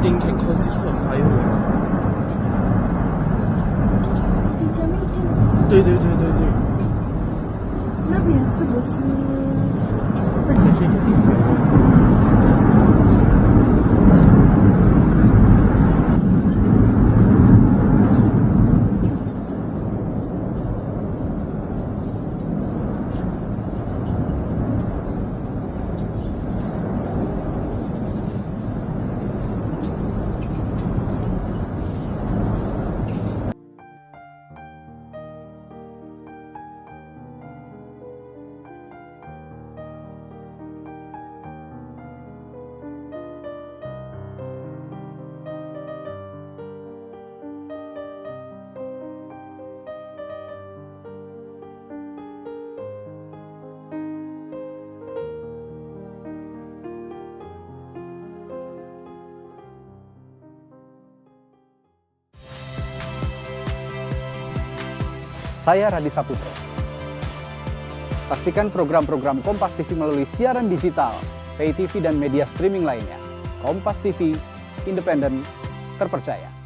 thing can cause this kind of fire. 对对对对对。那边是不是？Saya Radi Saputro. Saksikan program-program Kompas TV melalui siaran digital, pay TV dan media streaming lainnya. Kompas TV, independen, terpercaya.